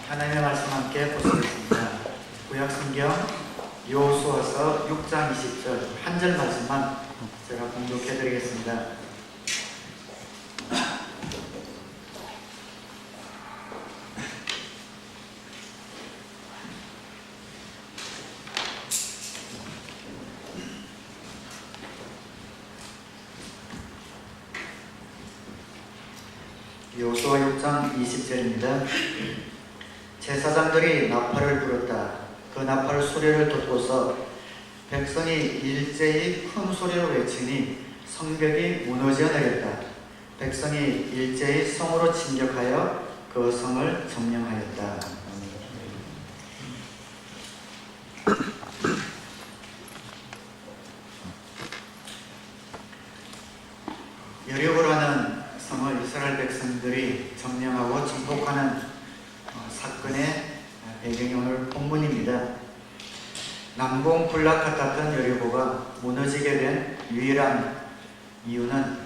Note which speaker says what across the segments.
Speaker 1: 하나님의 말씀 함께 보시겠습니다. 구약성경 여호수아서 6장 20절 한 절 말씀만 제가 공독해 드리겠습니다. 여호수아 6장 20절입니다. 제사장들이 나팔을 불었다. 그 나팔 소리를 듣고서 백성이 일제히 큰 소리로 외치니 성벽이 무너져 내렸다. 백성이 일제히 성으로 진격하여 그 성을 점령하였다. 여리고라는 성을 이스라엘 백성들이 점령하고 정복하는 사건의 배경이 오늘 본문입니다. 남공 군락 같았던 여리고가 무너지게 된 유일한 이유는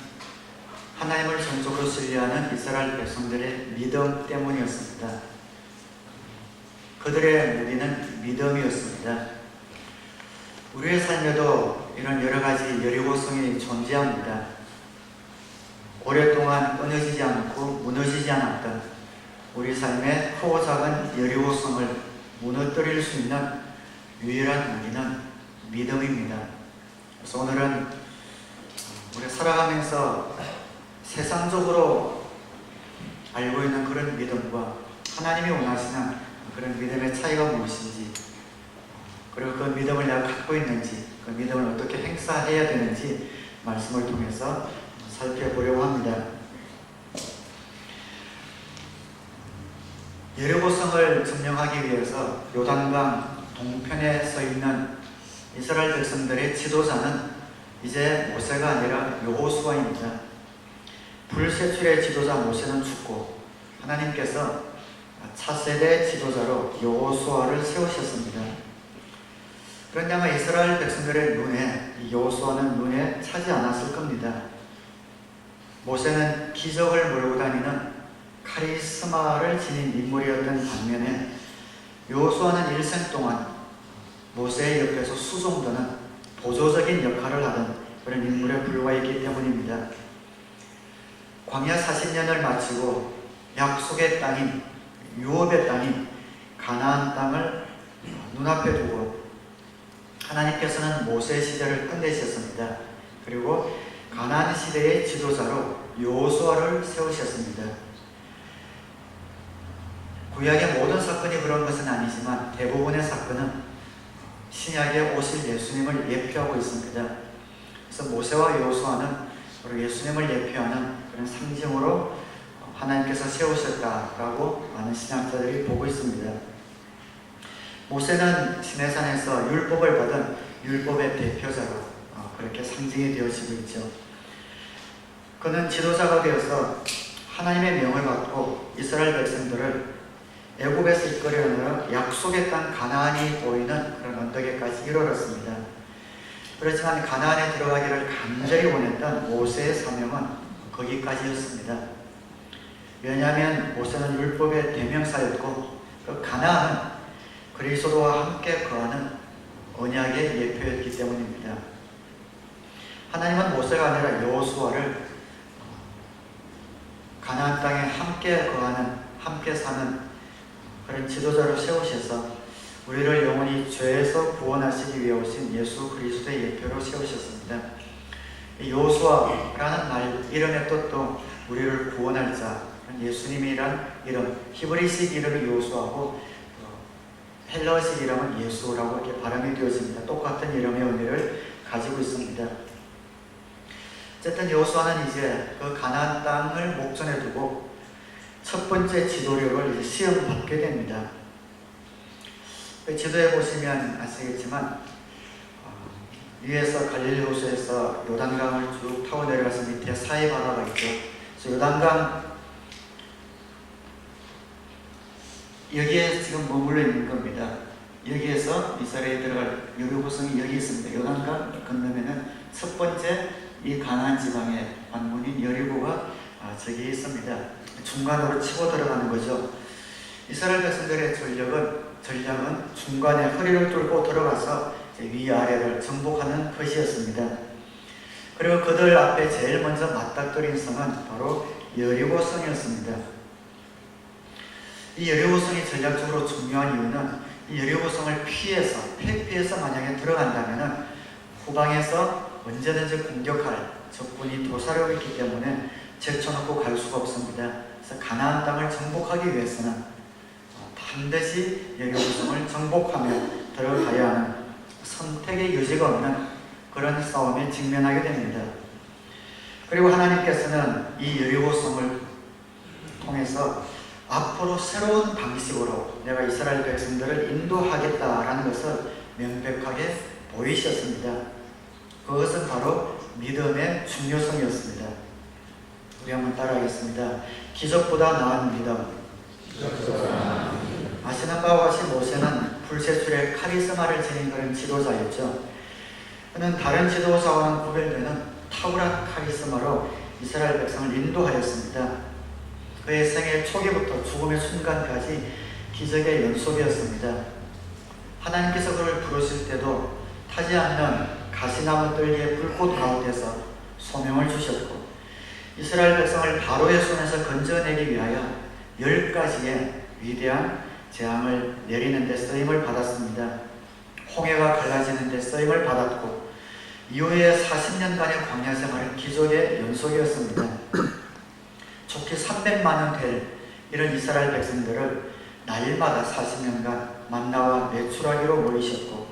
Speaker 1: 하나님을 전적으로 신뢰하는 이스라엘 백성들의 믿음 때문이었습니다. 그들의 무기는 믿음이었습니다. 우리의 삶에도 이런 여러 가지 여리고성이 존재합니다. 오랫동안 끊어지지 않고 무너지지 않았던 우리 삶의 크고 작은 여리고성을 무너뜨릴 수 있는 유일한 무기는 믿음입니다. 그래서 오늘은 우리 살아가면서 세상적으로 알고 있는 그런 믿음과 하나님이 원하시는 그런 믿음의 차이가 무엇인지, 그리고 그 믿음을 내가 갖고 있는지, 그 믿음을 어떻게 행사해야 되는지 말씀을 통해서 살펴보려고 합니다. 여리고성을 점령하기 위해서 요단강 동편에 서 있는 이스라엘 백성들의 지도자는 이제 모세가 아니라 여호수아입니다. 불세출의 지도자 모세는 죽고 하나님께서 차세대 지도자로 여호수아를 세우셨습니다. 그런데 아마 이스라엘 백성들의 눈에 이 여호수아는 눈에 차지 않았을 겁니다. 모세는 기적을 몰고 다니는 카리스마를 지닌 인물이었던 반면에 여호수아는 일생 동안 모세의 옆에서 수종드는 보조적인 역할을 하던 그런 인물에 불과했기 때문입니다. 광야 40년을 마치고 약속의 땅인 유업의 땅인 가나안 땅을 눈앞에 두고 하나님께서는 모세 시대를 끝내셨습니다. 그리고 가나안 시대의 지도자로 여호수아를 세우셨습니다. 구약의 모든 사건이 그런 것은 아니지만 대부분의 사건은 신약에 오실 예수님을 예표하고 있습니다. 그래서 모세와 여호수아는 바로 예수님을 예표하는 그런 상징으로 하나님께서 세우셨다라고 많은 신학자들이 보고 있습니다. 모세는 시내산에서 율법을 받은 율법의 대표자로 그렇게 상징이 되어지고 있죠. 그는 지도자가 되어서 하나님의 명을 받고 이스라엘 백성들을 애굽에서 이끌어내어 약속의 땅 가나안이 보이는 그런 언덕에까지 이르렀습니다. 그렇지만 가나안에 들어가기를 간절히 원했던 모세의 사명은 거기까지였습니다. 왜냐하면 모세는 율법의 대명사였고 그 가나안은 그리스도와 함께 거하는 언약의 예표였기 때문입니다. 하나님은 모세가 아니라 여호수아를 가나안 땅에 함께 거하는, 함께 사는 그런 지도자로 세우셔서 우리를 영원히 죄에서 구원하시기 위해 오신 예수 그리스도의 예표로 세우셨습니다. 여호수아라는 말 이름의 뜻도 우리를 구원할 자, 예수님이란 이름, 히브리식 이름이 여호수아고 헬라어식 이름은 예수라고 이렇게 발음이 되어집니다. 똑같은 이름의 의미를 가지고 있습니다. 어쨌든 여호수아는 이제 그 가나안 땅을 목전에 두고 첫 번째 지도력을 시험받게 됩니다. 그 지도에 보시면 아시겠지만 위에서 갈릴리 호수에서 요단강을 쭉 타고 내려가서 밑에 사해 바다가 있죠. 그래서 요단강 여기에 지금 머물러 있는 겁니다. 여기에서 이스라엘이 들어갈 여리고성이 여기 있습니다. 요단강 건너면은 첫 번째 이 가나안 지방의 관문인 여리고가 저기 있습니다. 중간으로 치고 들어가는 거죠. 이스라엘 백성들의 전략은 중간에 허리를 뚫고 들어가서 위아래를 정복하는 것이었습니다. 그리고 그들 앞에 제일 먼저 맞닥뜨린 성은 바로 여리고성이었습니다. 이 여리고성이 전략적으로 중요한 이유는 이 여리고성을 회피해서 만약에 들어간다면 후방에서 언제든지 공격할 적군이 도사리고 있기 때문에 제쳐놓고 갈 수가 없습니다. 그래서 가나안 땅을 정복하기 위해서는 반드시 여리고성을 정복하며 들어가야 하는 선택의 여지가 없는 그런 싸움에 직면하게 됩니다. 그리고 하나님께서는 이 여리고성을 통해서 앞으로 새로운 방식으로 내가 이스라엘 백성들을 인도하겠다라는 것을 명백하게 보이셨습니다. 그것은 바로 믿음의 중요성이었습니다. 우리 한번 따라하겠습니다. 기적보다 나은 믿음. 아시는 바와 같이 모세는 불세출의 카리스마를 지닌 그런 지도자였죠. 그는 다른 지도자와는 구별되는 탁월한 카리스마로 이스라엘 백성을 인도하였습니다. 그의 생애 초기부터 죽음의 순간까지 기적의 연속이었습니다. 하나님께서 그를 부르실 때도 타지 않는 가시나무 뜰기의 불꽃 가운데서 소명을 주셨고, 이스라엘 백성을 바로의 손에서 건져내기 위하여 10가지의 위대한 재앙을 내리는 데 쓰임을 받았습니다. 홍해가 갈라지는 데 쓰임을 받았고, 이후에 40년간의 광야 생활은 기적의 연속이었습니다. 좋게 300만원 될 이런 이스라엘 백성들을 날마다 40년간 만나와 매출하기로 모이셨고,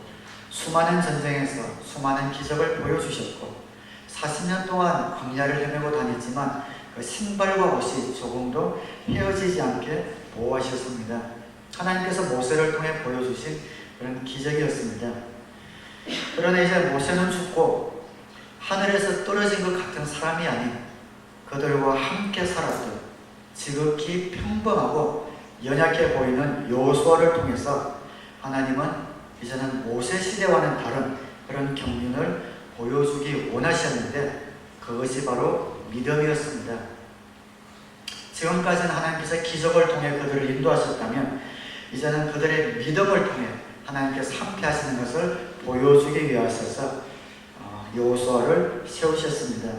Speaker 1: 수많은 전쟁에서 수많은 기적을 보여주셨고, 40년 동안 광야를 헤매고 다녔지만 그 신발과 옷이 조금도 헤어지지 않게 보호하셨습니다. 하나님께서 모세를 통해 보여주신 그런 기적이었습니다. 그러나 이제 모세는 죽고 하늘에서 떨어진 것 같은 사람이 아닌 그들과 함께 살았던 지극히 평범하고 연약해 보이는 여호수아를 통해서 하나님은 이제는 모세 시대와는 다른 그런 경륜을 보여주기 원하셨는데, 그것이 바로 믿음이었습니다. 지금까지는 하나님께서 기적을 통해 그들을 인도하셨다면, 이제는 그들의 믿음을 통해 하나님께서 함께 하시는 것을 보여주기 위하셔서 여호수아를 세우셨습니다.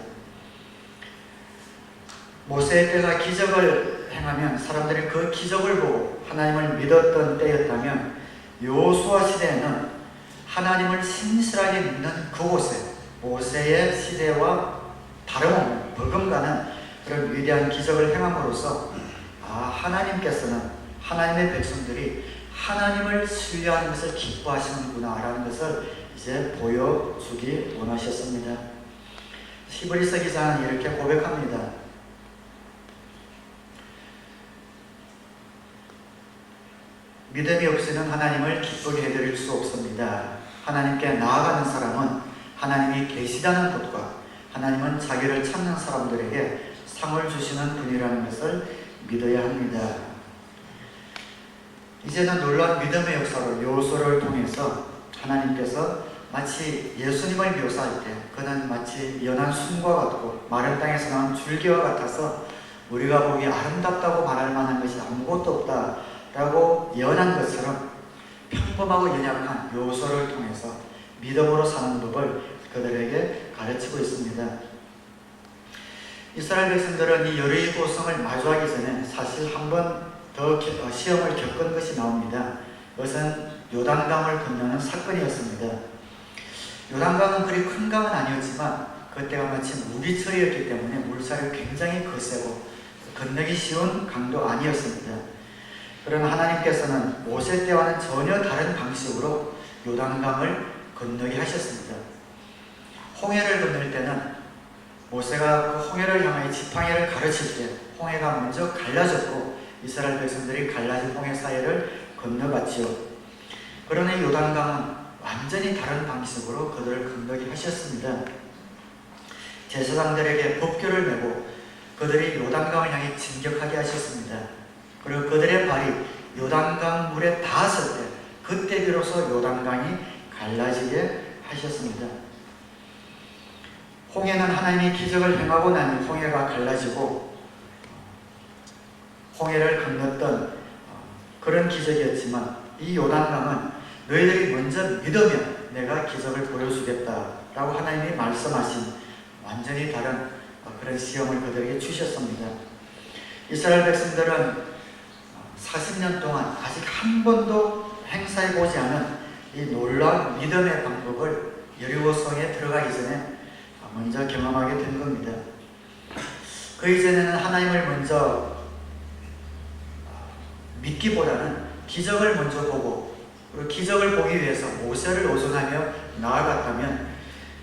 Speaker 1: 모세의 때가 기적을 행하면 사람들이 그 기적을 보고 하나님을 믿었던 때였다면, 여호수아 시대에는 하나님을 신실하게 믿는 그곳에 모세의 시대와 다름없는 버금가는 그런 위대한 기적을 행함으로써 하나님께서는 하나님의 백성들이 하나님을 신뢰하는 것을 기뻐하시는구나 라는 것을 이제 보여주기 원하셨습니다. 히브리서 기자는 이렇게 고백합니다. 믿음이 없이는 하나님을 기쁘게 해드릴 수 없습니다. 하나님께 나아가는 사람은 하나님이 계시다는 것과 하나님은 자기를 찾는 사람들에게 상을 주시는 분이라는 것을 믿어야 합니다. 이제는 놀라운 믿음의 역사로 여호수아를 통해서 하나님께서 마치 예수님을 묘사할 때 그는 마치 연한 순과 같고 마른 땅에서 나온 줄기와 같아서 우리가 보기 아름답다고 말할 만한 것이 아무것도 없다 라고 예언한 것처럼 평범하고 연약한 여호수아를 통해서 믿음으로 사는 법을 그들에게 가르치고 있습니다. 이스라엘 백성들은 이 여리고성을 마주하기 전에 사실 한 번 더 시험을 겪은 것이 나옵니다. 그것은 요단강을 건너는 사건이었습니다. 요단강은 그리 큰 강은 아니었지만 그때가 마침 우기철이었기 때문에 물살이 굉장히 거세고 건너기 쉬운 강도 아니었습니다. 그러나 하나님께서는 모세 때와는 전혀 다른 방식으로 요단강을 건너게 하셨습니다. 홍해를 건널 때는 모세가 그 홍해를 향하여 지팡이를 가르칠 때 홍해가 먼저 갈라졌고 이스라엘 백성들이 갈라진 홍해 사이를 건너갔지요. 그러나 요단강은 완전히 다른 방식으로 그들을 건너게 하셨습니다. 제사장들에게 법궤를 메고 그들이 요단강을 향해 진격하게 하셨습니다. 그리고 그들의 발이 요단강 물에 닿았을 때 그때 비로소 요단강이 갈라지게 하셨습니다. 홍해는 하나님이 기적을 행하고 나니 홍해가 갈라지고 홍해를 건넜던 그런 기적이었지만 이 요단강은 너희들이 먼저 믿으면 내가 기적을 보여주겠다라고 하나님이 말씀하신 완전히 다른 그런 시험을 그들에게 주셨습니다. 이스라엘 백성들은 40년 동안 아직 한 번도 행사해 보지 않은 이 놀라운 믿음의 방법을 여리고성에 들어가기 전에 먼저 경험하게 된 겁니다. 그 이전에는 하나님을 먼저 믿기보다는 기적을 먼저 보고, 그리고 기적을 보기 위해서 모세를 의존하며 나아갔다면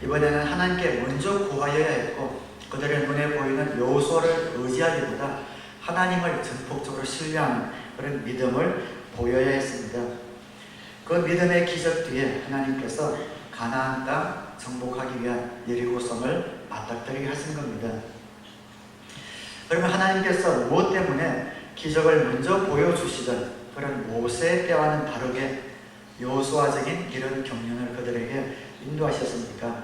Speaker 1: 이번에는 하나님께 먼저 구하여야 했고, 그들의 눈에 보이는 여호수아를 의지하기보다 하나님을 전폭적으로 신뢰하는 그런 믿음을 보여야 했습니다. 그 믿음의 기적 뒤에 하나님께서 가나안 땅 정복하기 위한 여리고성을 맞닥뜨리게 하신 겁니다. 그러면 하나님께서 무엇 때문에 기적을 먼저 보여주시던 그런 모세의 때와는 다르게 여호수아적인 이런 경륜을 그들에게 인도하셨습니까?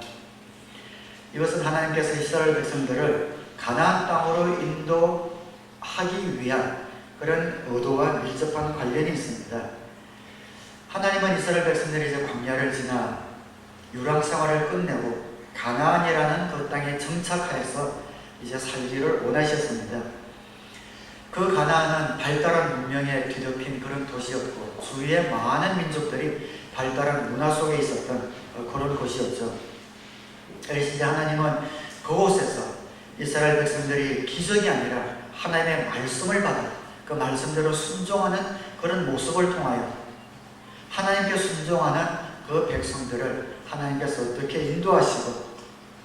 Speaker 1: 이것은 하나님께서 이스라엘 백성들을 가나안 땅으로 인도하기 위한 그런 의도와 밀접한 관련이 있습니다. 하나님은 이스라엘 백성들이 이제 광야를 지나 유랑 생활을 끝내고 가나안이라는 그 땅에 정착하여서 이제 살기를 원하셨습니다. 그 가나안은 발달한 문명에 뒤덮인 그런 도시였고 주위에 많은 민족들이 발달한 문화 속에 있었던 그런 곳이었죠. 그래서 이제 하나님은 그곳에서 이스라엘 백성들이 기적이 아니라 하나님의 말씀을 받아 그 말씀대로 순종하는 그런 모습을 통하여 하나님께 순종하는 그 백성들을 하나님께서 어떻게 인도하시고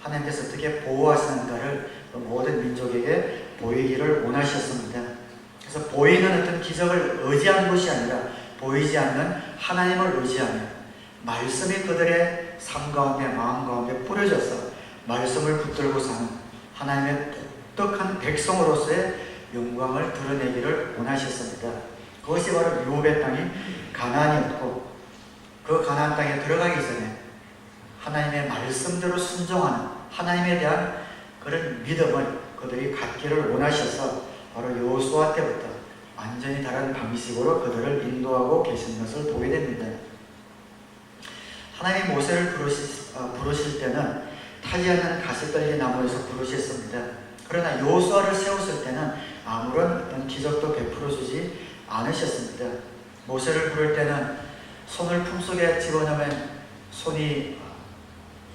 Speaker 1: 하나님께서 어떻게 보호하시는가를 그 모든 민족에게 보이기를 원하셨습니다. 그래서 보이는 어떤 기적을 의지하는 것이 아니라 보이지 않는 하나님을 의지하며 말씀이 그들의 삶 가운데 마음 가운데 뿌려져서 말씀을 붙들고 사는 하나님의 독특한 백성으로서의 영광을 드러내기를 원하셨습니다. 그것이 바로 유업의 땅이 가나안이었고 그 가나안 땅에 들어가기 전에 하나님의 말씀대로 순종하는 하나님에 대한 그런 믿음을 그들이 갖기를 원하셔서 바로 여호수아 때부터 완전히 다른 방식으로 그들을 인도하고 계신 것을 보게 됩니다. 하나님이 모세를 부르실 때는 타지 않는 가시떨기 나무에서 부르셨습니다. 그러나 여호수아를 세웠을 때는 아무런 어떤 기적도 베풀어 주지 않으셨습니다. 모세를 부를 때는 손을 품속에 집어넣으면 손이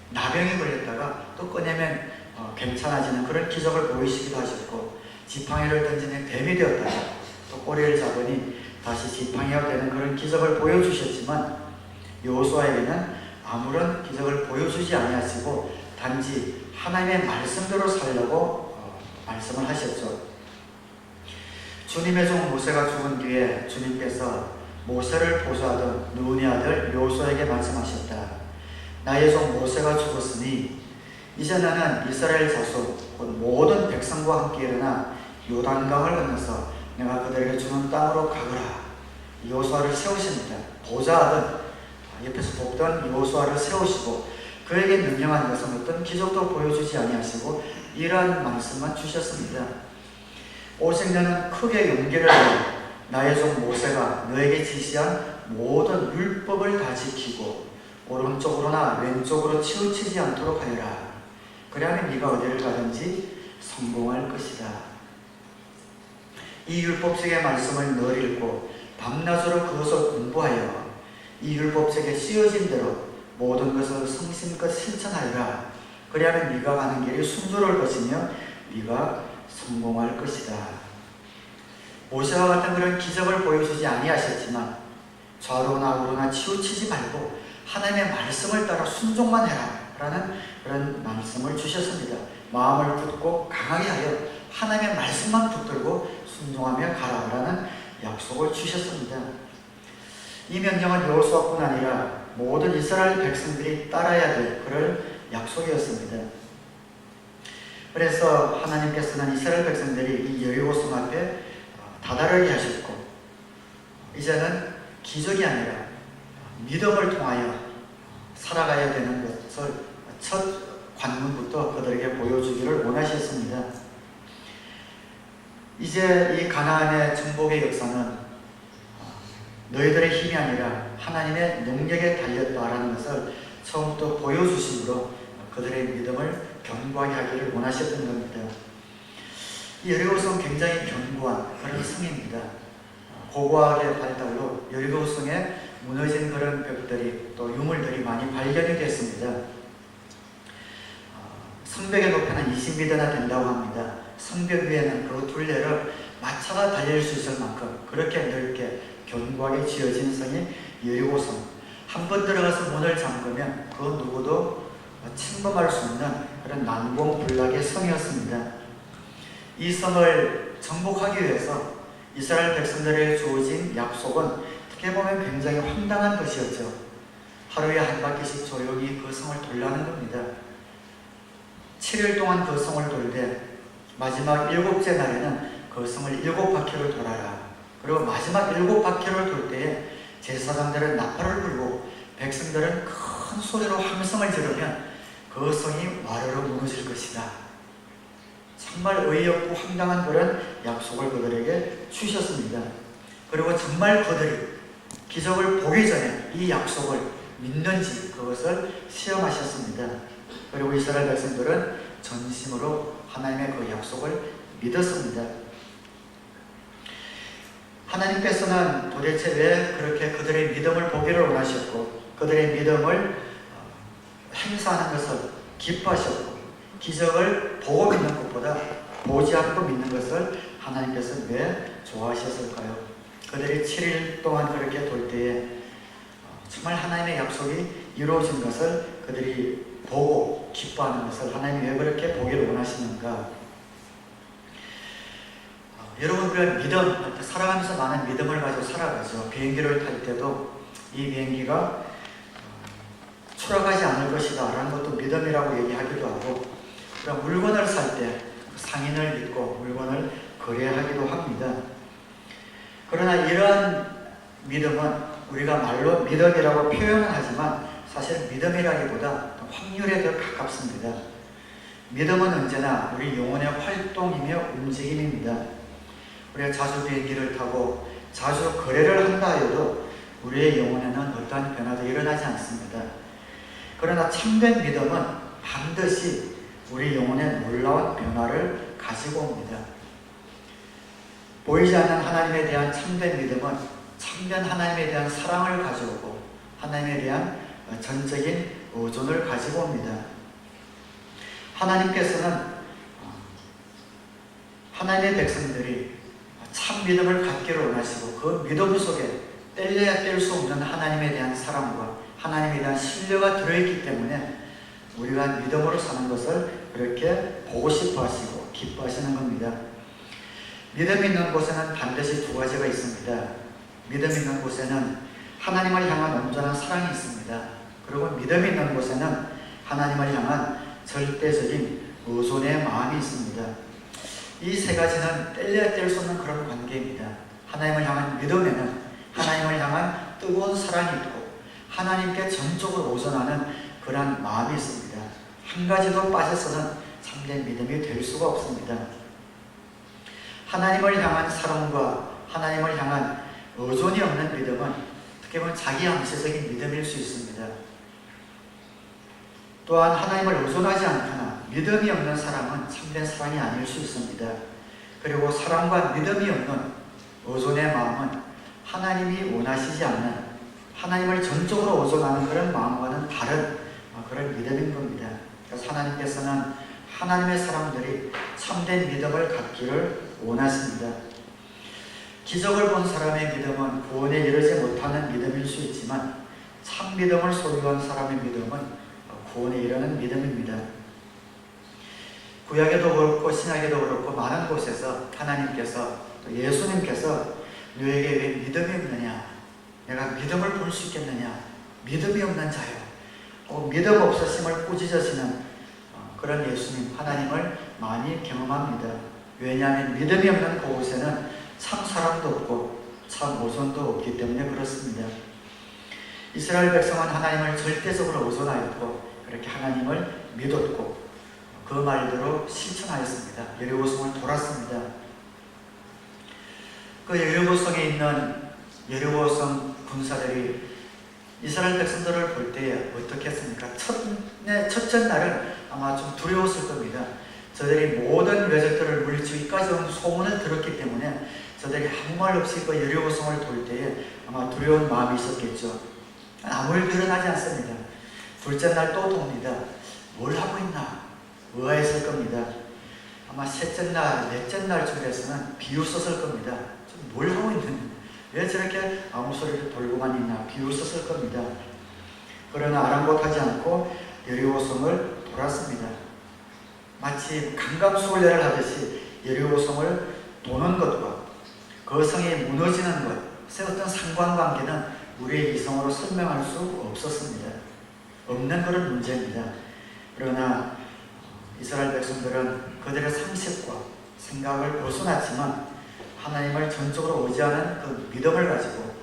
Speaker 1: 나병이 걸렸다가 또 꺼내면 괜찮아지는 그런 기적을 보이시기도 하셨고, 지팡이를 던지는 뱀이 되었다가 또 꼬리를 잡으니 다시 지팡이가 되는 그런 기적을 보여주셨지만 여호수아에게는 아무런 기적을 보여주지 아니하시고 단지 하나님의 말씀대로 살려고 말씀을 하셨죠. 주님의 종 모세가 죽은 뒤에 주님께서 모세를 보좌하던 눈의 아들 여호수아에게 말씀하셨다. 나의 종 모세가 죽었으니 이제 나는 이스라엘 자손 곧 모든 백성과 함께 일어나 요단강을 건너서 내가 그들에게 주는 땅으로 가거라. 여호수아를 세우십니다. 보좌하던 옆에서 돕던 여호수아를 세우시고 그에게 명령한 것은 어떤 기적도 보여주지 아니하시고 이러한 말씀만 주셨습니다. 오직 너는 크게 용기를 내 나의 종 모세가 너에게 지시한 모든 율법을 다 지키고 오른쪽으로나 왼쪽으로 치우치지 않도록 하여라. 그래야만 네가 어디를 가든지 성공할 것이다. 이 율법책의 말씀을 늘 읽고 밤낮으로 그것을 공부하여 이 율법책에 쓰여진 대로 모든 것을 성심껏 실천하여라. 그래야만 네가 가는 길이 순조로울 것이며 네가 성공할 것이다. 모세와 같은 그런 기적을 보여주지 아니하셨지만 좌로나 우로나 치우치지 말고 하나님의 말씀을 따라 순종만 해라 라는 그런 말씀을 주셨습니다. 마음을 굳고 강하게 하여 하나님의 말씀만 붙들고 순종하며 가라라는 약속을 주셨습니다. 이 명령은 여호수아뿐 아니라 모든 이스라엘 백성들이 따라야 될 그럴 약속이었습니다. 그래서 하나님께서는 이스라엘 백성들이 이 여리고성 앞에 다다르게 하셨고 이제는 기적이 아니라 믿음을 통하여 살아가야 되는 것을 첫 관문부터 그들에게 보여주기를 원하셨습니다. 이제 이 가나안의 정복의 역사는 너희들의 힘이 아니라 하나님의 능력에 달렸다라는 것을 처음부터 보여주심으로 그들의 믿음을 견고하게 하기를 원하셨던 겁니다. 이 여리고성 굉장히 견고한 그런 성입니다. 고고하게 발달로 여리고성에 무너진 그런 벽들이 또 유물들이 많이 발견이 됐습니다. 성벽의 높이는 20m나 된다고 합니다. 성벽 위에는 그 둘레를 마차가 달릴 수 있을 만큼 그렇게 넓게 견고하게 지어진 성이 여리고성. 한번 들어가서 문을 잠그면 그 누구도 침범할 수 없는 그런 난공불락의 성이었습니다. 이 성을 정복하기 위해서 이스라엘 백성들에게 주어진 약속은 어떻게 보면 굉장히 황당한 것이었죠. 하루에 한 바퀴씩 조용히 그 성을 돌라는 겁니다. 7일 동안 그 성을 돌되 마지막 7째 날에는 그 성을 7바퀴를 돌아라. 그리고 마지막 7바퀴를 돌 때에 제사장들은 나팔을 불고 백성들은 큰 소리로 함성을 지르면 그 성이 와르르 무너질 것이다. 정말 어이없고 황당한 그런 약속을 그들에게 주셨습니다. 그리고 정말 그들이 기적을 보기 전에 이 약속을 믿는지 그것을 시험하셨습니다. 그리고 이스라엘 백성들은 전심으로 하나님의 그 약속을 믿었습니다. 하나님께서는 도대체 왜 그렇게 그들의 믿음을 보기를 원하셨고 그들의 믿음을 행사하는 것을 기뻐하셨고 기적을 보고 믿는 것보다 보지 않고 믿는 것을 하나님께서 왜 좋아하셨을까요? 그들이 7일 동안 그렇게 돌 때에 정말 하나님의 약속이 이루어진 것을 그들이 보고 기뻐하는 것을 하나님이 왜 그렇게 보기를 원하시는가? 여러분, 우리가 믿음, 살아가면서 많은 믿음을 가지고 살아가죠. 비행기를 탈 때도 이 비행기가 추락하지 않을 것이다 라는 것도 믿음이라고 얘기하기도 하고, 그런 물건을 살 때 상인을 믿고 물건을 거래하기도 합니다. 그러나 이러한 믿음은 우리가 말로 믿음이라고 표현은 하지만 사실 믿음이라기보다 확률에 더 가깝습니다. 믿음은 언제나 우리 영혼의 활동이며 움직임입니다. 우리가 자주 비행기를 타고 자주 거래를 한다 해도 우리의 영혼에는 어떠한 변화도 일어나지 않습니다. 그러나 참된 믿음은 반드시 우리 영혼에 놀라운 변화를 가지고 옵니다. 보이지 않는 하나님에 대한 참된 믿음은 참된 하나님에 대한 사랑을 가져오고 하나님에 대한 전적인 의존을 가지고 옵니다. 하나님께서는 하나님의 백성들이 참 믿음을 갖기를 원하시고 그 믿음 속에 뗄래야 뗄 수 없는 하나님에 대한 사랑과 하나님에 대한 신뢰가 들어있기 때문에 우리가 믿음으로 사는 것을 그렇게 보고 싶어 하시고 기뻐하시는 겁니다. 믿음 있는 곳에는 반드시 두 가지가 있습니다. 믿음 있는 곳에는 하나님을 향한 온전한 사랑이 있습니다. 그리고 믿음 있는 곳에는 하나님을 향한 절대적인 의존의 마음이 있습니다. 이 세 가지는 뗄래야 뗄 수 없는 그런 관계입니다. 하나님을 향한 믿음에는 하나님을 향한 뜨거운 사랑이 있고 하나님께 전적으로 의존하는 그러한 마음이 있습니다. 한 가지도 빠져서는 참된 믿음이 될 수가 없습니다. 하나님을 향한 사랑과 하나님을 향한 의존이 없는 믿음은 어떻게 보면 자기 암시적인 믿음일 수 있습니다. 또한 하나님을 의존하지 않거나 믿음이 없는 사랑은 참된 사랑이 아닐 수 있습니다. 그리고 사랑과 믿음이 없는 의존의 마음은 하나님이 원하시지 않는 하나님을 전적으로 의존하는 그런 마음과는 다른 그런 믿음인 겁니다. 그래서 하나님께서는 하나님의 사람들이 참된 믿음을 갖기를 원하십니다. 기적을 본 사람의 믿음은 구원에 이르지 못하는 믿음일 수 있지만 참 믿음을 소유한 사람의 믿음은 구원에 이르는 믿음입니다. 구약에도 그렇고 신약에도 그렇고 많은 곳에서 하나님께서 또 예수님께서 너에게 왜 믿음이 없느냐, 내가 믿음을 볼 수 있겠느냐, 믿음이 없는 자요, 믿음 없으심을 꾸짖으시는 그런 예수님 하나님을 많이 경험합니다. 왜냐하면 믿음이 없는 그곳에는 참 사랑도 없고 참 의존도 없기 때문에 그렇습니다. 이스라엘 백성은 하나님을 절대적으로 의존하였고 그렇게 하나님을 믿었고 그 말대로 실천하였습니다. 여리고성을 돌았습니다. 그 여리고성에 있는 여리고성 군사들이 이스라엘 백성들을 볼 때에 어떻게 했습니까? 첫째 날은 아마 좀 두려웠을 겁니다. 저들이 모든 외적들을 물리치기까지 온 소문을 들었기 때문에 저들이 아무 말 없이 그 여리고성을 돌 때에 아마 두려운 마음이 있었겠죠. 아무 일도 일어나지 않습니다. 둘째 날 또 돕니다. 뭘 하고 있나? 의아했을 겁니다. 아마 셋째 날, 넷째 날쯤에서는 비웃었을 겁니다. 뭘 하고 있는? 왜 저렇게 아무 소리를 돌고만 있나? 비웃었을 겁니다. 그러나 아랑곳하지 않고 여리고성을 돌았습니다. 마치 강감수훈련을 하듯이 여리고성을 도는 것과 그 성이 무너지는 것의 어떤 상관관계는 우리의 이성으로 설명할 수 없었습니다. 없는 그런 문제입니다. 그러나 이스라엘 백성들은 그들의 상식과 생각을 벗어났지만 하나님을 전적으로 의지하는 그 믿음을 가지고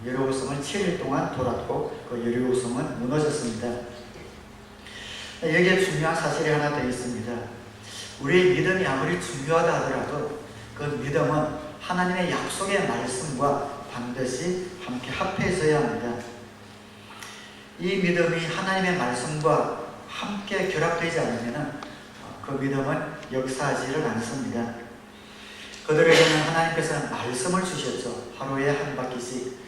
Speaker 1: 여리고성을 7일 동안 돌았고 그 여리고성은 무너졌습니다. 여기에 중요한 사실이 하나 더 있습니다. 우리의 믿음이 아무리 중요하다 하더라도 그 믿음은 하나님의 약속의 말씀과 반드시 함께 합해져야 합니다. 이 믿음이 하나님의 말씀과 함께 결합되지 않으면 그 믿음은 역사하지를 않습니다. 그들에게는 하나님께서 말씀을 주셨죠. 하루에 한 바퀴씩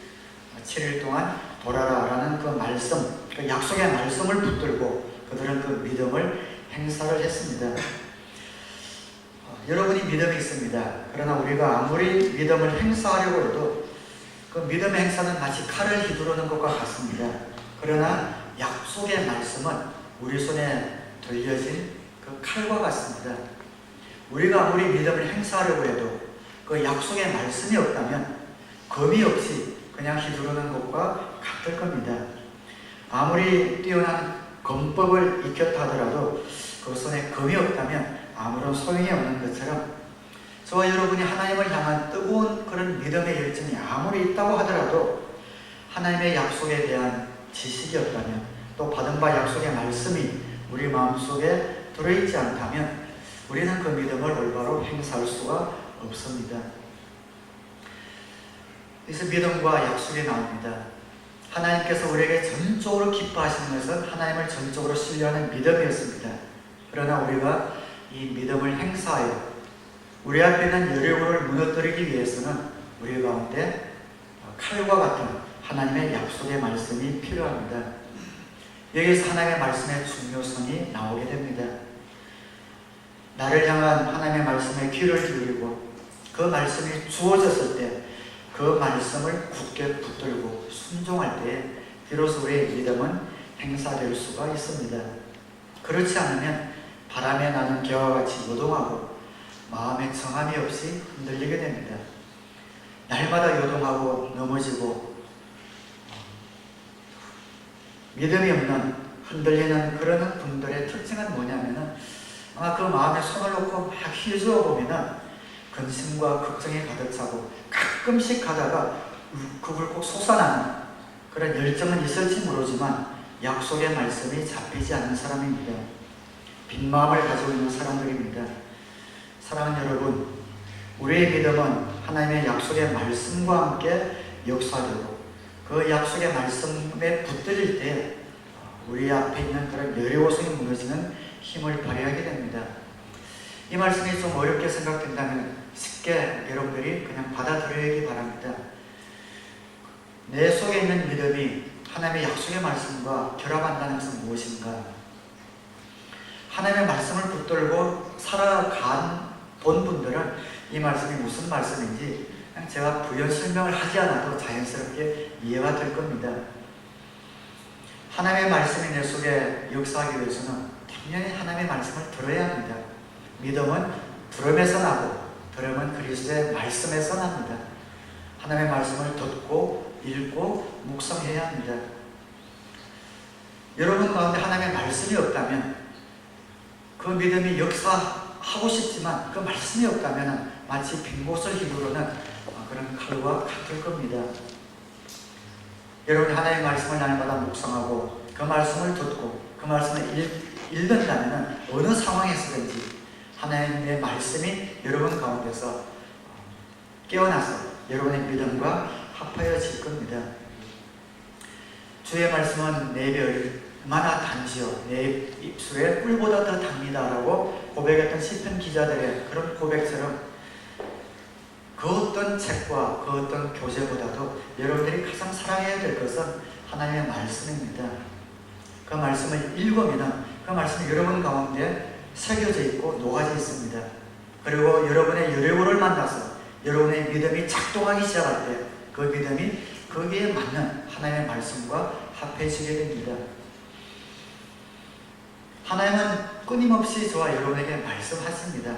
Speaker 1: 7일 동안 돌아라 라는 그 말씀, 그 약속의 말씀을 붙들고 그들은 그 믿음을 행사를 했습니다. 여러분이 믿음이 있습니다. 그러나 우리가 아무리 믿음을 행사하려고 해도 그 믿음의 행사는 마치 칼을 휘두르는 것과 같습니다. 그러나 약속의 말씀은 우리 손에 들려진 그 칼과 같습니다. 우리가 아무리 믿음을 행사하려고 해도 그 약속의 말씀이 없다면 검이 없이 그냥 휘두르는 것과 같을 겁니다. 아무리 뛰어난 검법을 익혔다 하더라도 그 손에 검이 없다면 아무런 소용이 없는 것처럼 저와 여러분이 하나님을 향한 뜨거운 그런 믿음의 열정이 아무리 있다고 하더라도 하나님의 약속에 대한 지식이 없다면 또 받은 바 약속의 말씀이 우리 마음속에 들어있지 않다면 우리는 그 믿음을 올바로 행사할 수가 없습니다. 그래서 믿음과 약속이 나옵니다. 하나님께서 우리에게 전적으로 기뻐하시는 것은 하나님을 전적으로 신뢰하는 믿음이었습니다. 그러나 우리가 이 믿음을 행사하여 우리 앞에 있는 여리고를 무너뜨리기 위해서는 우리 가운데 칼과 같은 하나님의 약속의 말씀이 필요합니다. 여기서 하나님의 말씀의 중요성이 나오게 됩니다. 나를 향한 하나님의 말씀에 귀를 기울이고 그 말씀이 주어졌을 때 그 말씀을 굳게 붙들고 순종할 때에 비로소 우리의 믿음은 행사될 수가 있습니다. 그렇지 않으면 바람에 나는 겨와 같이 요동하고 마음에 정함이 없이 흔들리게 됩니다. 날마다 요동하고 넘어지고 믿음이 없는 흔들리는 그런 분들의 특징은 뭐냐면은 아마 그 마음에 손을 놓고 막 휘저어 보면은 근심과 걱정이 가득 차고 가끔씩 가다가 울컥울컥 솟아나는 그런 열정은 있을지 모르지만 약속의 말씀이 잡히지 않는 사람입니다. 빈 마음을 가지고 있는 사람들입니다. 사랑하는 여러분, 우리의 믿음은 하나님의 약속의 말씀과 함께 역사되고 그 약속의 말씀에 붙들릴 때 우리 앞에 있는 그런 여리고성이 무너지는 힘을 발휘하게 됩니다. 이 말씀이 좀 어렵게 생각된다면 쉽게 여러분들이 그냥 받아들여야기 바랍니다. 내 속에 있는 믿음이 하나님의 약속의 말씀과 결합한다는 것은 무엇인가? 하나님의 말씀을 붙들고 살아간 본 분들은 이 말씀이 무슨 말씀인지 그냥 제가 부연 설명을 하지 않아도 자연스럽게 이해가 될 겁니다. 하나님의 말씀이 내 속에 역사하기 위해서는 당연히 하나님의 말씀을 들어야 합니다. 믿음은 들음에서 나고 들음은 그리스도의 말씀에서 납니다. 하나님의 말씀을 듣고 읽고 묵상해야 합니다. 여러분 가운데 하나님의 말씀이 없다면 그 믿음이 역사하고 싶지만 그 말씀이 없다면 마치 빈 곳을 휘두르는 그런 칼과 같을 겁니다. 여러분이 하나님의 말씀을 날마다 묵상하고 그 말씀을 듣고 그 말씀을 읽는다면 어느 상황에서든지 하나님의 말씀이 여러분 가운데서 깨어나서 여러분의 믿음과 합하여질 겁니다. 주의 말씀은 내 배 얼마나 단지요 내 입술에 꿀보다 더 답니다 라고 고백했던 시편 기자들의 그런 고백처럼 그 어떤 책과 그 어떤 교재보다도 여러분들이 가장 사랑해야 될 것은 하나님의 말씀입니다. 그 말씀을 읽으면 그 말씀이 여러분 가운데 새겨져 있고 녹아져 있습니다. 그리고 여러분의 여러분을 만나서 여러분의 믿음이 작동하기 시작할 때 그 믿음이 거기에 맞는 하나님의 말씀과 합해지게 됩니다. 하나님은 끊임없이 저와 여러분에게 말씀하십니다.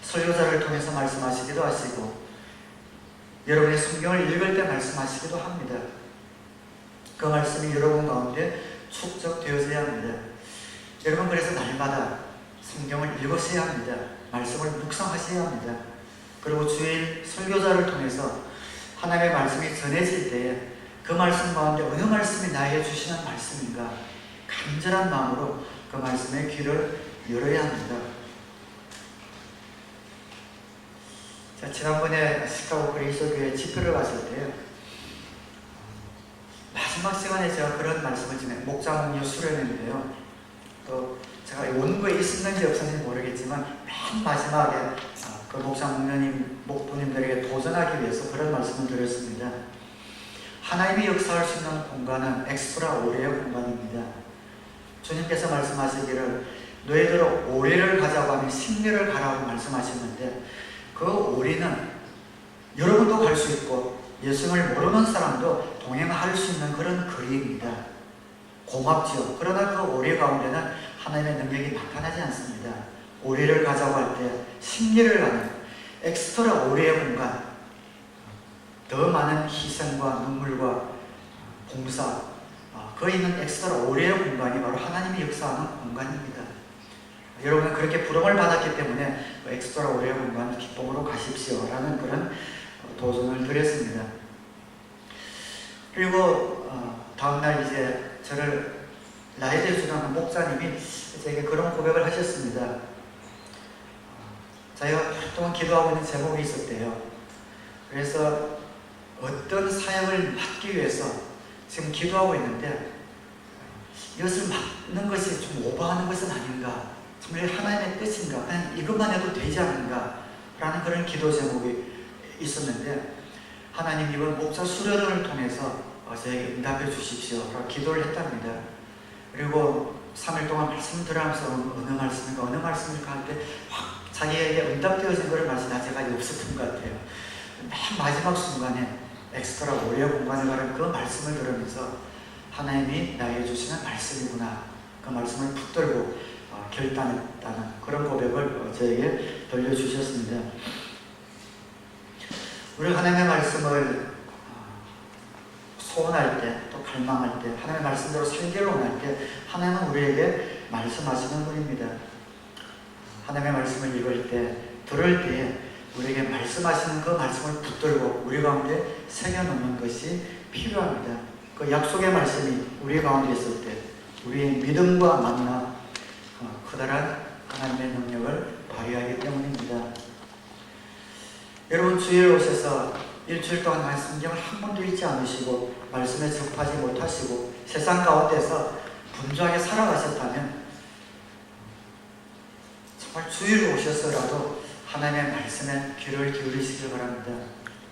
Speaker 1: 설교자를 통해서 말씀하시기도 하시고 여러분의 성경을 읽을 때 말씀하시기도 합니다. 그 말씀이 여러분 가운데 축적되어져야 합니다. 여러분 그래서 날마다 성경을 읽으셔야 합니다. 말씀을 묵상하셔야 합니다. 그리고 주일 설교자를 통해서 하나님의 말씀이 전해질 때에 그 말씀 가운데 어느 말씀이 나에게 주시는 말씀인가 간절한 마음으로 그 말씀에 귀를 열어야 합니다. 자, 지난번에 시카고 그레이스교회 집회를 갔을 때 마지막 시간에 제가 그런 말씀을 전해 목자문요 수련회인데요. 또 제가 원고에 있었는지 없었는지 모르겠지만 맨 마지막에 그 목부님들에게 도전하기 위해서 그런 말씀을 드렸습니다. 하나님이 역사할 수 있는 공간은 엑스트라 오레의 공간입니다. 주님께서 말씀하시기를 너희들 오리를 가자고 하면 승리를 가라고 말씀하셨는데 그 오리는 여러분도 갈 수 있고 예수님을 모르는 사람도 동행할 수 있는 그런 거리입니다. 고맙지요. 그러나 그 오리 가운데는 하나님의 능력이 나타나지 않습니다. 오리를 가자고 할 때 승리를 하는 엑스트라 오리의 공간, 더 많은 희생과 눈물과 봉사, 그 있는 엑스트라 오리의 공간이 바로 하나님이 역사하는 공간입니다. 여러분은 그렇게 부름을 받았기 때문에 그 엑스트라 오리의 공간을 기쁨으로 가십시오 라는 그런 도전을 드렸습니다. 그리고 다음날 이제 저를 라이드에 주는 목사님이 제게 그런 고백을 하셨습니다. 자기가 오랫동안 기도하고 있는 제목이 있었대요. 그래서 어떤 사역을 맡기 위해서 지금 기도하고 있는데 이것을 맡는 것이 좀 오버하는 것은 아닌가, 정말 하나님의 뜻인가, 그냥 이것만 해도 되지 않는가 라는 그런 기도 제목이 있었는데 하나님 이번 목사 수련을 통해서 저에게 응답해 주십시오 라고 기도를 했답니다. 그리고 3일 동안 말씀 들으면서 어느 말씀일까 할 때 확 자기에게 응답되어진 것을 말씀이 제가 없었던 것 같아요. 맨 마지막 순간에 엑스트라 오리의 공간에 가는 그 말씀을 들으면서 하나님이 나에게 주시는 말씀이구나, 그 말씀을 붙들고 결단했다는 그런 고백을 저에게 들려주셨습니다. 우리 하나님의 말씀을 소원할 때, 또 갈망할 때, 하나님의 말씀대로 살기를 원할 때 하나님은 우리에게 말씀하시는 분입니다. 하나님의 말씀을 읽을 때, 들을 때 우리에게 말씀하시는 그 말씀을 붙들고 우리 가운데 새겨놓는 것이 필요합니다. 그 약속의 말씀이 우리 가운데 있을 때 우리의 믿음과 만나 커다란 하나님의 능력을 발휘하기 때문입니다. 여러분 주일에 오셔서 일주일 동안 성경을 한 번도 읽지 않으시고 말씀에 접하지 못하시고 세상 가운데서 분주하게 살아가셨다면 정말 주일에 오셔서라도 하나님의 말씀에 귀를 기울이시길 바랍니다.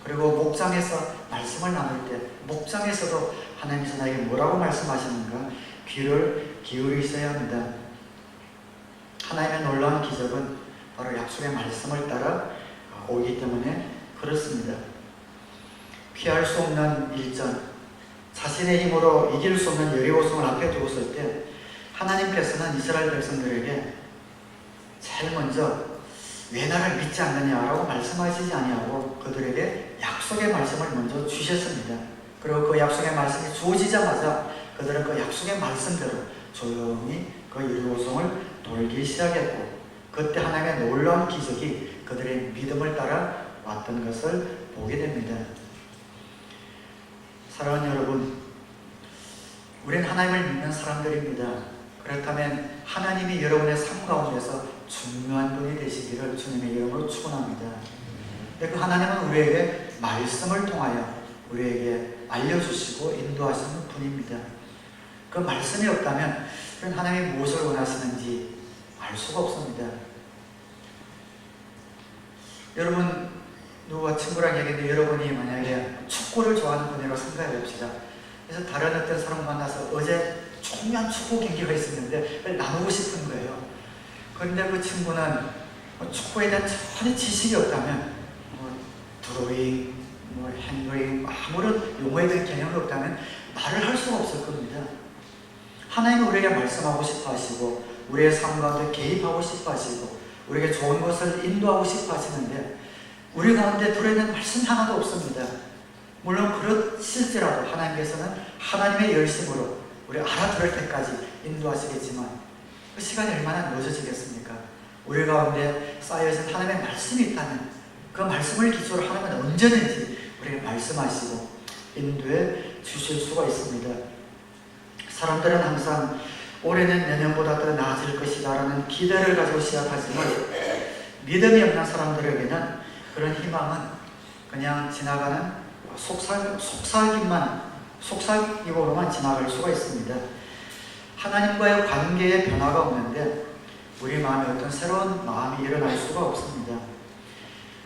Speaker 1: 그리고 목장에서 말씀을 나눌 때 목장에서도 하나님께서 나에게 뭐라고 말씀하시는가 귀를 기울이셔야 합니다. 하나님의 놀라운 기적은 바로 약속의 말씀을 따라 오기 때문에 그렇습니다. 피할 수 없는 일전, 자신의 힘으로 이길 수 없는 여리고성을 앞에 두었을 때 하나님께서는 이스라엘 백성들에게 제일 먼저 왜 나를 믿지 않느냐라고 말씀하시지 아니하고 그들에게 약속의 말씀을 먼저 주셨습니다. 그리고 그 약속의 말씀이 주어지자마자 그들은 그 약속의 말씀대로 조용히 그 여리고성을 돌기 시작했고 그때 하나님의 놀라운 기적이 그들의 믿음을 따라 왔던 것을 보게 됩니다. 사랑하는 여러분, 우리는 하나님을 믿는 사람들입니다. 그렇다면 하나님이 여러분의 삶 가운데서 중요한 분이 되시기를 주님의 이름으로 축원합니다. 근데 그 하나님은 우리에게 말씀을 통하여 우리에게 알려주시고 인도하시는 분입니다. 그 말씀이 없다면 하나님이 무엇을 원하시는지 알 수가 없습니다. 여러분, 누가 친구랑 얘기했는데 여러분이 만약에 축구를 좋아하는 분이라고 생각해 봅시다. 그래서 다른 어떤 사람 만나서 어제 중요한 축구 경기가 있었는데 나누고 싶은 거예요. 그런데 그 친구는 축구에 대한 전혀 지식이 없다면 드로잉, 핸드링, 아무런 용어에 대한 개념이 없다면 말을 할 수가 없을 겁니다. 하나님은 우리에게 말씀하고 싶어 하시고 우리의 삶 가운데 개입하고 싶어 하시고 우리에게 좋은 것을 인도하고 싶어 하시는데 우리 가운데 들어있는 말씀 하나도 없습니다. 물론 그렇실지라도 하나님께서는 하나님의 열심으로 우리 알아들을 때까지 인도하시겠지만 그 시간이 얼마나 늦어지겠습니까? 우리 가운데 쌓여진 하나님의 말씀이 있다면 그 말씀을 기초로 하나님은 언제든지 우리에게 말씀하시고 인도해 주실 수가 있습니다. 사람들은 항상 올해는 내년보다 더 나아질 것이다 라는 기대를 가지고 시작하지만 믿음이 없는 사람들에게는 그런 희망은 그냥 지나가는 속삭임으로만 지나갈 수가 있습니다. 하나님과의 관계에 변화가 없는데 우리 마음에 어떤 새로운 마음이 일어날 수가 없습니다.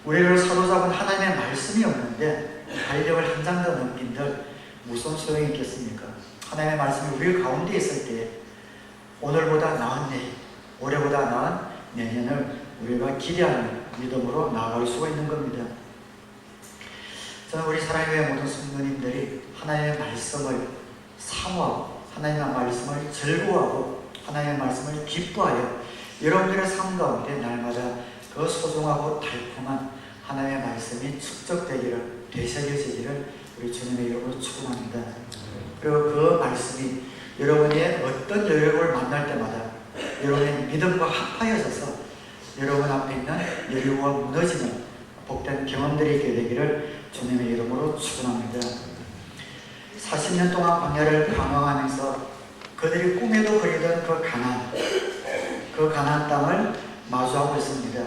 Speaker 1: 우리를 사로잡은 하나님의 말씀이 없는데 달력을 한 장 더 넘긴들 무슨 소용이 있겠습니까? 하나님의 말씀이 우리 가운데 있을 때 오늘보다 나은 내일, 올해보다 나은 내년을 우리가 기대하는 믿음으로 나아갈 수가 있는 겁니다. 저는 우리 사랑의 모든 성도님들이 하나님의 말씀을 사모하고 하나님의 말씀을 즐거워하고 하나님의 말씀을 기뻐하여 여러분들의 삶 가운데 날마다 그 소중하고 달콤한 하나님의 말씀이 축적되기를, 되새겨지기를 우리 주님의 이름으로 축원합니다. 그리고 그 말씀이 여러분의 어떤 여력을 만날 때마다 여러분의 믿음과 합하여져서 여러분 앞에 있는 여리고가 무너지는 복된 경험들이 있게 되기를 주님의 이름으로 축원합니다. 40년 동안 광야를 방황하면서 그들이 꿈에도 그리던 그 가나안 땅을 마주하고 있습니다.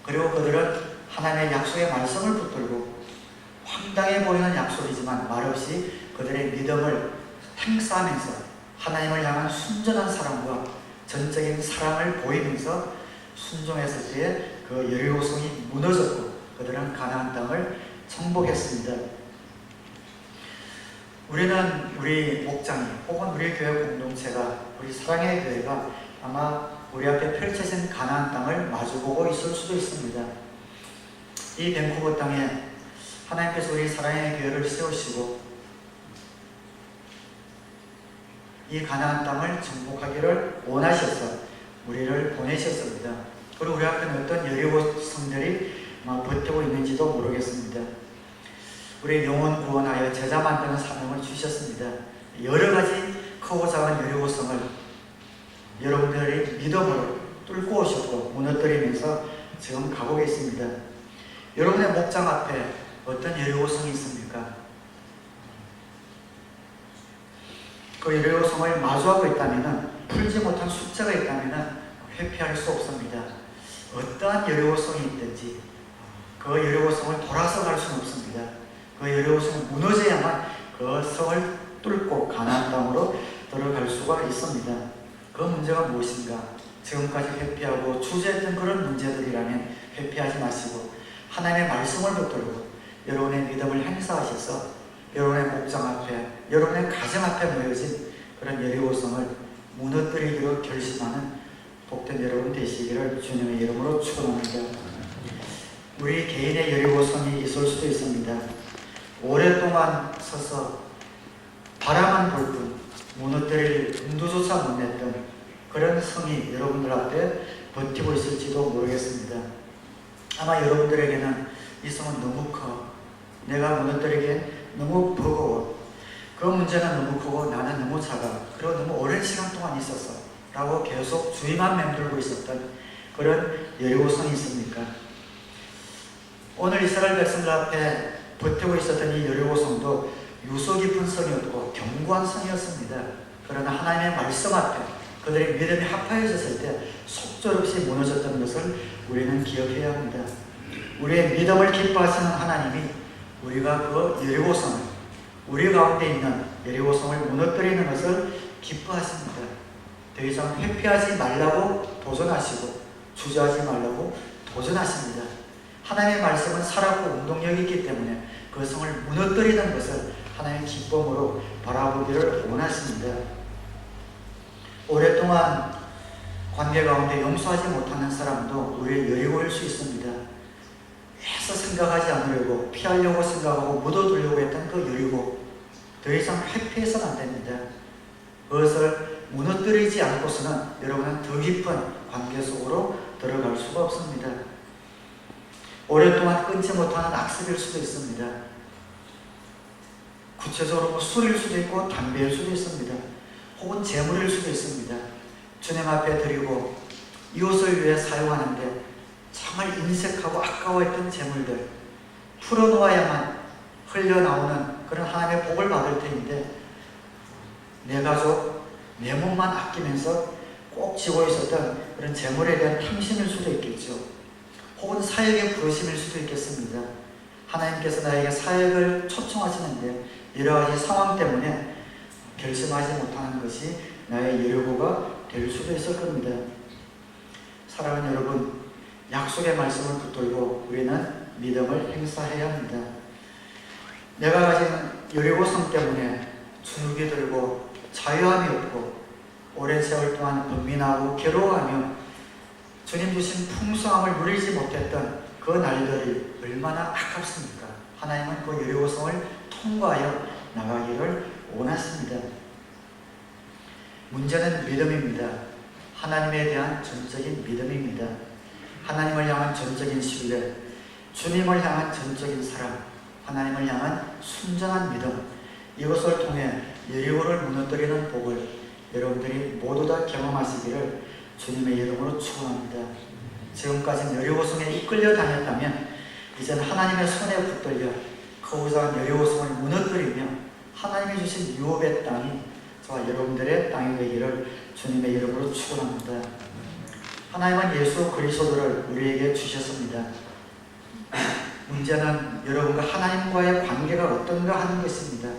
Speaker 1: 그리고 그들은 하나님의 약속의 말씀을 붙들고 황당해 보이는 약속이지만 말없이 그들의 믿음을 행사하면서 하나님을 향한 순전한 사랑과 전적인 사랑을 보이면서 순종했을 때에 그 여리고성이 무너졌고 그들은 가나안 땅을 정복했습니다. 우리는 우리 목장이 혹은 우리 교회 공동체가 우리 사랑의 교회가 아마 우리 앞에 펼쳐진 가나안 땅을 마주보고 있을 수도 있습니다. 이 밴쿠버 땅에 하나님께서 우리 사랑의 교회를 세우시고 이 가나안 땅을 정복하기를 원하셔서 우리를 보내셨습니다. 그리고 우리 앞에는 어떤 여리고 성들이 버티고 있는지도 모르겠습니다. 우리 영혼 구원하여 제자 만드는 사명을 주셨습니다. 여러 가지 크고 작은 여리고 성을 여러분들이 믿음으로 뚫고 오셨고 무너뜨리면서 지금 가고 계십니다. 여러분의 목장 앞에 어떤 여리고 성이 있습니까? 그 여리고 성을 마주하고 있다면 풀지 못한 숙제가 있다면 회피할 수 없습니다. 어떠한 여리고 성이 있든지 그 여리고 성을 돌아서 갈 수는 없습니다. 그 여리고 성이 무너져야만 그 성을 뚫고 가나안 땅으로 들어갈 수가 있습니다. 그 문제가 무엇인가? 지금까지 회피하고 주저했던 그런 문제들이라면 회피하지 마시고 하나님의 말씀을 붙들고 여러분의 믿음을 행사하셔서 여러분의 목장 앞에, 여러분의 가정 앞에 모여진 그런 여리고성을 무너뜨리기로 결심하는 복된 여러분 되시기를 주님의 이름으로 축원합니다. 우리 개인의 여리고성이 있을 수도 있습니다. 오랫동안 서서 바라만 볼 뿐 무너뜨릴 엄두조차 못 냈던 그런 성이 여러분들 앞에 버티고 있을지도 모르겠습니다. 아마 여러분들에게는 이 성은 너무 커, 내가 무너뜨리기엔 너무 버거워, 그 문제는 너무 크고 나는 너무 작아, 그리고 너무 오랜 시간 동안 있었어 라고 계속 주위만 맴돌고 있었던 그런 여리고성이 있습니까? 오늘 이스라엘 백성들 앞에 버티고 있었던 이 여리고성도 유서 깊은 성이었고 견고한 성이었습니다. 그러나 하나님의 말씀 앞에 그들의 믿음이 합하여졌을 때 속절없이 무너졌던 것을 우리는 기억해야 합니다. 우리의 믿음을 기뻐하시는 하나님이 우리가 그 여리고성을, 우리 가운데 있는 여리고성을 무너뜨리는 것을 기뻐하십니다. 더 이상 회피하지 말라고 도전하시고 주저하지 말라고 도전하십니다. 하나님의 말씀은 살았고 운동력이 있기 때문에 그 성을 무너뜨리는 것을 하나님의 기쁨으로 바라보기를 원하십니다. 오랫동안 관계 가운데 용서하지 못하는 사람도 우리의 여리고일 수 있습니다. 애써 생각하지 않으려고 피하려고 생각하고 묻어두려고 했던 그 여리고, 더 이상 회피해서는 안 됩니다. 그것을 무너뜨리지 않고서는 여러분은 더 깊은 관계 속으로 들어갈 수가 없습니다. 오랫동안 끊지 못하는 악습일 수도 있습니다. 구체적으로 술일 수도 있고 담배일 수도 있습니다. 혹은 재물일 수도 있습니다. 주님 앞에 드리고 이웃을 위해 사용하는데 정말 인색하고 아까워했던 재물들 풀어놓아야만 흘려나오는 그런 하나님의 복을 받을 터인데, 내 가족, 내 몸만 아끼면서 꼭 쥐고 있었던 그런 재물에 대한 탐심일 수도 있겠죠. 혹은 사역의 부르심일 수도 있겠습니다. 하나님께서 나에게 사역을 초청하시는데 여러 가지 상황 때문에 결심하지 못하는 것이 나의 여리고가 될 수도 있을 겁니다. 사랑하는 여러분, 약속의 말씀을 붙들고 우리는 믿음을 행사해야 합니다. 내가 가진 여리고성 때문에 주눅이 들고 자유함이 없고 오랜 세월 동안 번민하고 괴로워하며 주님 주신 풍성함을 누리지 못했던 그 날들이 얼마나 아깝습니까? 하나님은 그 여리고성을 통과하여 나가기를 원하십니다. 문제는 믿음입니다. 하나님에 대한 전적인 믿음입니다. 하나님을 향한 전적인 신뢰, 주님을 향한 전적인 사랑, 하나님을 향한 순전한 믿음, 이것을 통해 여리고를 무너뜨리는 복을 여러분들이 모두 다 경험하시기를 주님의 이름으로 축원합니다. 지금까지 여리고성에 이끌려 다녔다면 이제는 하나님의 손에 붙들려 거부장한 여리고성을 무너뜨리며 하나님이 주신 유업의 땅이 저와 여러분들의 땅이 되기를 주님의 이름으로 축원합니다. 하나님은 예수 그리스도를 우리에게 주셨습니다. 문제는 여러분과 하나님과의 관계가 어떤가 하는 것입니다.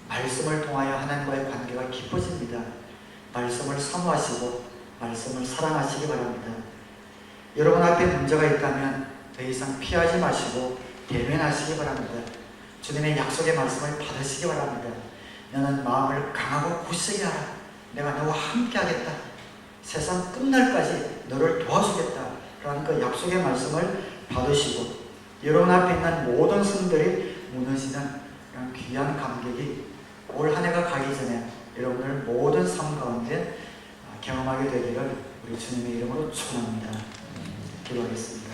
Speaker 1: 말씀을 통하여 하나님과의 관계가 깊어집니다. 말씀을 사모하시고 말씀을 사랑하시기 바랍니다. 여러분 앞에 문제가 있다면 더 이상 피하지 마시고 대면하시기 바랍니다. 주님의 약속의 말씀을 받으시기 바랍니다. 너는 마음을 강하고 굳세게 하라. 내가 너와 함께 하겠다. 세상 끝날까지 너를 도와주겠다. 라는 그 약속의 말씀을 받으시고 여러분 앞에 있는 모든 성들이 무너지는 그런 귀한 감격이 올 한 해가 가기 전에 여러분들 모든 삶 가운데 경험하게 되기를 우리 주님의 이름으로 축원합니다. 기도하겠습니다.